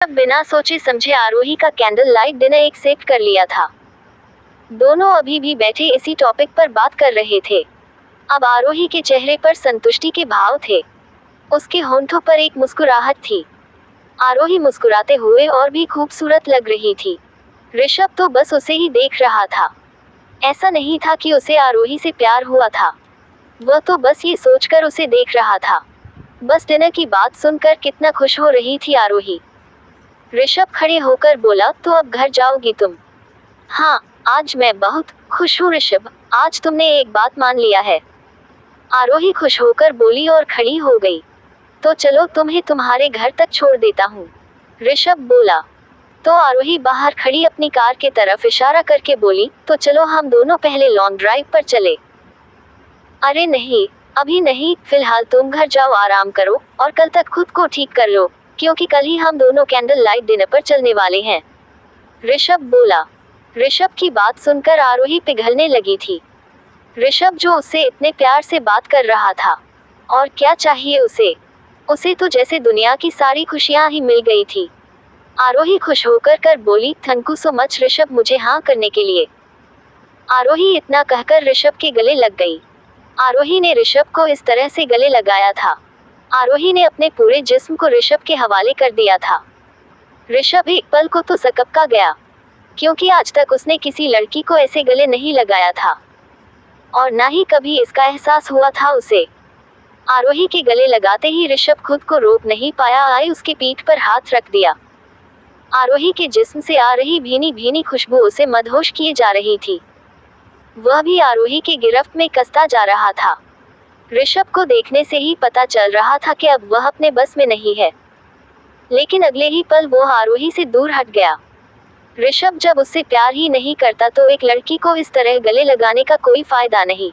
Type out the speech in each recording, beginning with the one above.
ऋषभ बिना सोचे समझे आरोही का कैंडल लाइट डिनर एक्सेप्ट कर लिया था। दोनों अभी भी बैठे इसी टॉपिक पर बात कर रहे थे। अब आरोही के चेहरे पर संतुष्टि के भाव थे। उसके होंठों पर एक मुस्कुराहट थी। आरोही मुस्कुराते हुए और भी खूबसूरत लग रही थी। ऋषभ तो बस उसे ही देख रहा था। ऐसा नहीं था कि उसे आरोही से प्यार हुआ था। वह तो बस ये सोचकर उसे देख रहा था। बस डिनर की बात सुनकर कितना खुश हो रही थी आरोही। ऋषभ खड़े होकर बोला, तो अब घर जाओगी तुम? हाँ, आज मैं बहुत खुश हूँ ऋषभ, आज तुमने एक बात मान लिया है। आरोही खुश होकर बोली और खड़ी हो गई। तो चलो तुम्हें तुम्हारे घर तक छोड़ देता हूँ, ऋषभ बोला। तो आरोही बाहर खड़ी अपनी कार के तरफ इशारा करके बोली, तो चलो हम दोनों पहले लॉन्ग ड्राइव पर चले। अरे नहीं, अभी नहीं, फिलहाल तुम घर जाओ, आराम करो और कल तक खुद को ठीक कर लो, क्योंकि कल ही हम दोनों कैंडल लाइट डिनर पर चलने वाले हैं, ऋषभ बोला। ऋषभ की बात सुनकर आरोही पिघलने लगी थी। ऋषभ जो उससे इतने प्यार से बात कर रहा था, और क्या चाहिए उसे तो जैसे दुनिया की सारी खुशियां ही मिल गई थी। आरोही खुश होकर बोली, thank you so much Rishabh मुझे हाँ करने के लिए। आरोही इतना कहकर ऋषभ के गले लग गई। आरोही ने ऋषभ को इस तरह से गले लगाया था। आरोही ने अपने पूरे जिस्म को ऋषभ के हवाले कर दिया था। ऋषभ एक पल को तो सकपका गया, क्योंकि आज तक उसने किसी लड़की को ऐसे गले नहीं लगाया था, और ना ही कभी इसका एहसास हुआ था उसे। आरोही के गले लगाते ही ऋषभ खुद को रोक नहीं पाया, आए उसके पीठ पर हाथ रख दिया। आरोही के जिस्म से आ रही भीनी भीनी खुशबू उसे मदहोश किए जा रही थी। वह भी आरोही के गिरफ्त में कसता जा रहा था। ऋषभ को देखने से ही पता चल रहा था कि अब वह अपने बस में नहीं है, लेकिन अगले ही पल वो आरोही से दूर हट गया। ऋषभ जब उससे प्यार ही नहीं करता तो एक लड़की को इस तरह गले लगाने का कोई फायदा नहीं।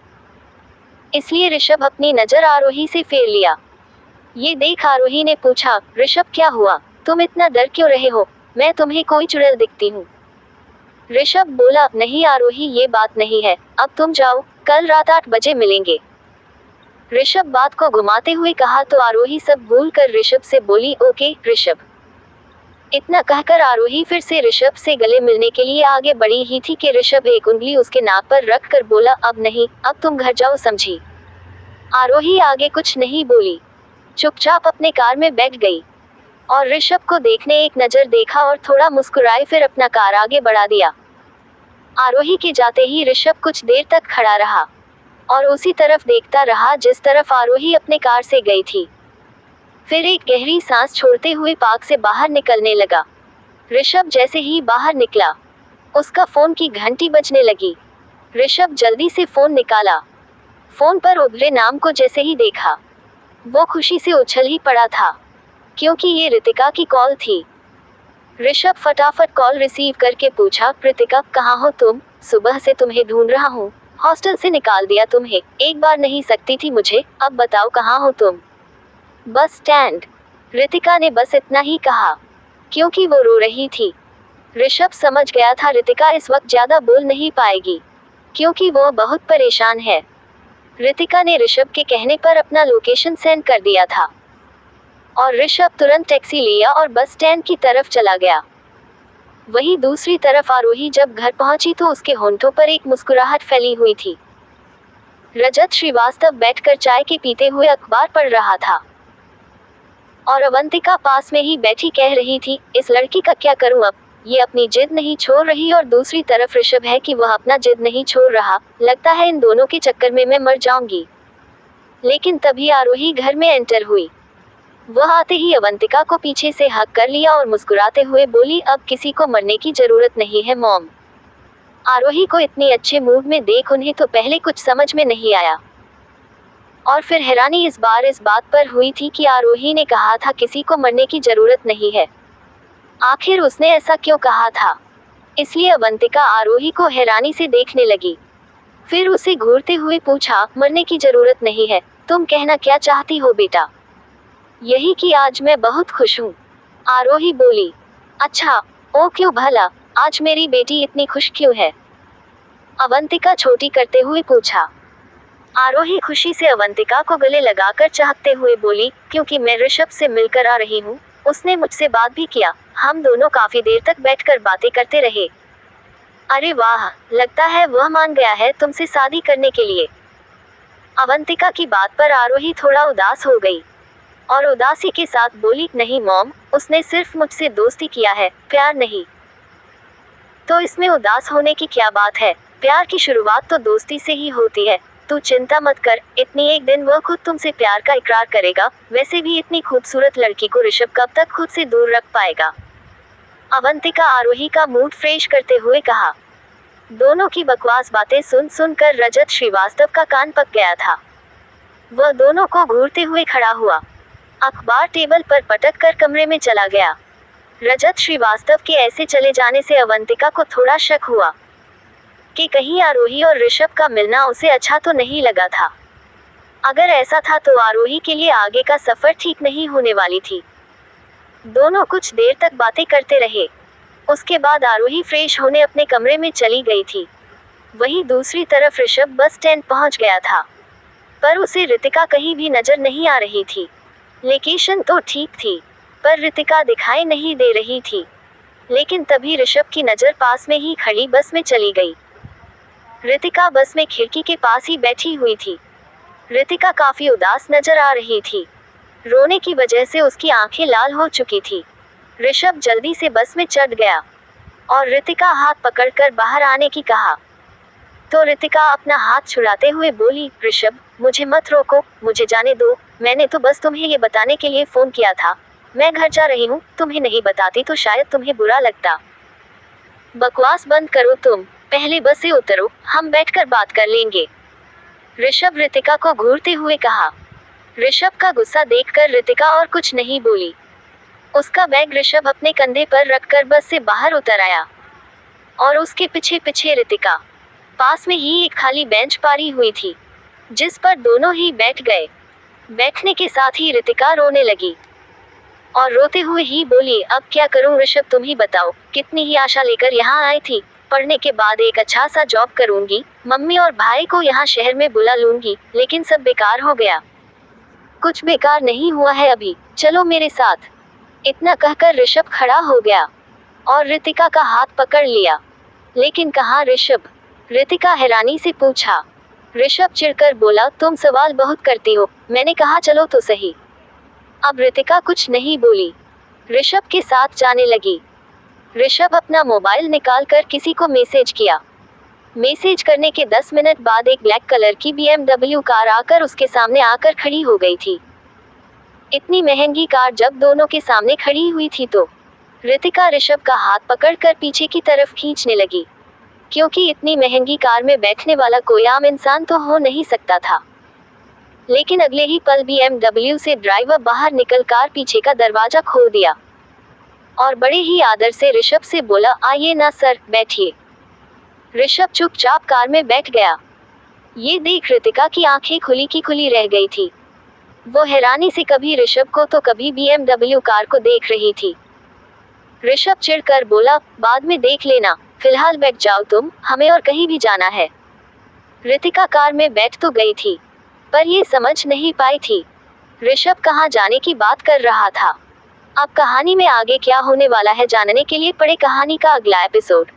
इसलिए ऋषभ अपनी नज़र आरोही से फेर लिया। ये देख आरोही ने पूछा, ऋषभ क्या हुआ, तुम इतना डर क्यों रहे हो, मैं तुम्हें कोई चुड़ैल दिखती हूँ? ऋषभ बोला, नहीं आरोही ये बात नहीं है, अब तुम जाओ, कल रात 8 बजे मिलेंगे। ऋषभ बात को घुमाते हुए कहा तो आरोही सब भूल कर ऋषभ से बोली, ओके ऋषभ। इतना कहकर आरोही फिर से ऋषभ से गले मिलने के लिए आगे बढ़ी ही थी कि ऋषभ एक उंगली उसके नाक पर रख कर बोला, अब नहीं, अब तुम घर जाओ, समझी? आरोही आगे कुछ नहीं बोली, चुपचाप अपने कार में बैठ गई और ऋषभ को देखने एक नज़र देखा और थोड़ा मुस्कुराए, फिर अपना कार आगे बढ़ा दिया। आरोही के जाते ही ऋषभ कुछ देर तक खड़ा रहा और उसी तरफ देखता रहा जिस तरफ आरोही अपने कार से गई थी। फिर एक गहरी सांस छोड़ते हुए पार्क से बाहर निकलने लगा। ऋषभ जैसे ही बाहर निकला, उसका फ़ोन की घंटी बजने लगी। ऋषभ जल्दी से फ़ोन निकाला। फ़ोन पर उभरे नाम को जैसे ही देखा, वो खुशी से उछल ही पड़ा था, क्योंकि ये रितिका की कॉल थी। ऋषभ फटाफट कॉल रिसीव करके पूछा, रितिका कहाँ हो तुम, सुबह से तुम्हें ढूंढ रहा हूँ, हॉस्टल से निकाल दिया तुम्हें, एक बार नहीं सकती थी मुझे, अब बताओ कहाँ हो तुम? बस स्टैंड, रितिका ने बस इतना ही कहा, क्योंकि वो रो रही थी। ऋषभ समझ गया था रितिका इस वक्त ज़्यादा बोल नहीं पाएगी, क्योंकि वो बहुत परेशान है। रितिका ने ऋषभ के कहने पर अपना लोकेशन सेंड कर दिया था और ऋषभ तुरंत टैक्सी लिया और बस स्टैंड की तरफ चला गया। वहीं दूसरी तरफ आरोही जब घर पहुंची तो उसके होंठों पर एक मुस्कुराहट फैली हुई थी। रजत श्रीवास्तव बैठकर चाय के पीते हुए अखबार पढ़ रहा था और अवंतिका पास में ही बैठी कह रही थी, इस लड़की का क्या करूं अब, ये अपनी जिद नहीं छोड़ रही और दूसरी तरफ ऋषभ है कि वह अपना जिद नहीं छोड़ रहा, लगता है इन दोनों के चक्कर में मैं मर जाऊंगी। लेकिन तभी आरोही घर में एंटर हुई। वह आते ही अवंतिका को पीछे से हक कर लिया और मुस्कुराते हुए बोली, अब किसी को मरने की जरूरत नहीं है मॉम। आरोही को इतने अच्छे मूड में देख उन्हें तो पहले कुछ समझ में नहीं आया, और फिर हैरानी इस बार इस बात पर हुई थी कि आरोही ने कहा था किसी को मरने की जरूरत नहीं है, आखिर उसने ऐसा क्यों कहा था? इसलिए अवंतिका आरोही को हैरानी से देखने लगी। फिर उसे घूरते हुए पूछा, मरने की जरूरत नहीं है, तुम कहना क्या चाहती हो बेटा? यही कि आज मैं बहुत खुश हूँ, आरोही बोली। अच्छा, ओ क्यों भला, आज मेरी बेटी इतनी खुश क्यों है? अवंतिका छोटी करते हुए पूछा। आरोही खुशी से अवंतिका को गले लगाकर चाहते हुए बोली, क्योंकि मैं ऋषभ से मिलकर आ रही हूँ, उसने मुझसे बात भी किया, हम दोनों काफी देर तक बैठकर बातें करते रहे। अरे वाह, लगता है वह मान गया है तुमसे शादी करने के लिए। अवंतिका की बात पर आरोही थोड़ा उदास हो गई और उदासी के साथ बोली, नहीं मॉम, उसने सिर्फ मुझसे दोस्ती किया है, प्यार नहीं। तो इसमें उदास होने की क्या बात है? प्यार की शुरुआत तो दोस्ती से ही होती है। तू चिंता मत कर, इतनी एक दिन वह खुद तुमसे प्यार का इकरार करेगा। वैसे भी इतनी खूबसूरत लड़की को ऋषभ कब तक खुद से दूर रख पाएगा? अवंतिका आरोही का मूड फ्रेश करते हुए कहा। दोनों की बकवास बातें सुन सुनकर रजत श्रीवास्तव का कान पक गया था। वह दोनों को घूरते हुए खड़ा हुआ, अखबार टेबल पर पटक कर कमरे में चला गया। रजत श्रीवास्तव के ऐसे चले जाने से अवंतिका को थोड़ा शक हुआ कि कहीं आरोही और ऋषभ का मिलना उसे अच्छा तो नहीं लगा था। अगर ऐसा था तो आरोही के लिए आगे का सफर ठीक नहीं होने वाली थी। दोनों कुछ देर तक बातें करते रहे। उसके बाद आरोही फ्रेश होने अपने कमरे में चली गई थी। वहीं दूसरी तरफ ऋषभ बस स्टैंड पहुंच गया था, पर उसे रितिका कहीं भी नजर नहीं आ रही थी। लोकेशन तो ठीक थी, पर रितिका दिखाई नहीं दे रही थी। लेकिन तभी ऋषभ की नज़र पास में ही खड़ी बस में चली गई। रितिका बस में खिड़की के पास ही बैठी हुई थी। रितिका काफ़ी उदास नजर आ रही थी। रोने की वजह से उसकी आंखें लाल हो चुकी थी। ऋषभ जल्दी से बस में चढ़ गया और रितिका हाथ पकड़कर बाहर आने की कहा, तो रितिका अपना हाथ छुड़ाते हुए बोली, ऋषभ, मुझे मत रोको, मुझे जाने दो। मैंने तो बस तुम्हें ये बताने के लिए फ़ोन किया था। मैं घर जा रही हूँ, तुम्हें नहीं बताती तो शायद तुम्हें बुरा लगता। बकवास बंद करो तुम, पहले बस से उतरो, हम बैठकर बात कर लेंगे। ऋषभ रितिका को घूरते हुए कहा। ऋषभ का गुस्सा देखकर रितिका और कुछ नहीं बोली। उसका बैग ऋषभ अपने कंधे पर रखकर बस से बाहर उतर आया और उसके पीछे पीछे रितिका। पास में ही एक खाली बेंच पारी हुई थी, जिस पर दोनों ही बैठ गए। बैठने के साथ ही रितिका रोने लगी और रोते हुए ही बोली, अब क्या करूं ऋषभ, तुम ही बताओ। कितनी ही आशा लेकर यहाँ आई थी, पढ़ने के बाद एक अच्छा सा जॉब करूंगी, मम्मी और भाई को यहाँ शहर में बुला लूंगी, लेकिन सब बेकार हो गया। कुछ बेकार नहीं हुआ है अभी, चलो मेरे साथ। इतना कहकर ऋषभ खड़ा हो गया और रितिका का हाथ पकड़ लिया। लेकिन कहाँ ऋषभ? रितिका हैरानी से पूछा। ऋषभ चिढ़कर बोला, तुम सवाल बहुत करती हो, मैंने कहा चलो तो सही। अब रितिका कुछ नहीं बोली, ऋषभ के साथ जाने लगी। ऋषभ अपना मोबाइल निकालकर किसी को मैसेज किया। मैसेज करने के 10 मिनट बाद एक ब्लैक कलर की BMW कार आकर उसके सामने आकर खड़ी हो गई थी। इतनी महंगी कार जब दोनों के सामने खड़ी हुई थी तो रितिका ऋषभ का हाथ पकड़कर पीछे की तरफ खींचने लगी, क्योंकि इतनी महंगी कार में बैठने वाला कोई आम इंसान तो हो नहीं सकता था। लेकिन अगले ही पल BMW से ड्राइवर बाहर निकल कार पीछे का दरवाजा खोल दिया और बड़े ही आदर से ऋषभ से बोला, आइए ना सर, बैठिए। ऋषभ चुपचाप कार में बैठ गया। ये देख रितिका की आंखें खुली की खुली रह गई थी। वो हैरानी से कभी ऋषभ को तो कभी BMW कार को देख रही थी। ऋषभ चिढ़कर बोला, बाद में देख लेना, फिलहाल बैठ जाओ तुम, हमें और कहीं भी जाना है। रितिका कार में बैठ तो गई थी, पर ये समझ नहीं पाई थी ऋषभ कहाँ जाने की बात कर रहा था। अब कहानी में आगे क्या होने वाला है जानने के लिए पढ़े कहानी का अगला एपिसोड।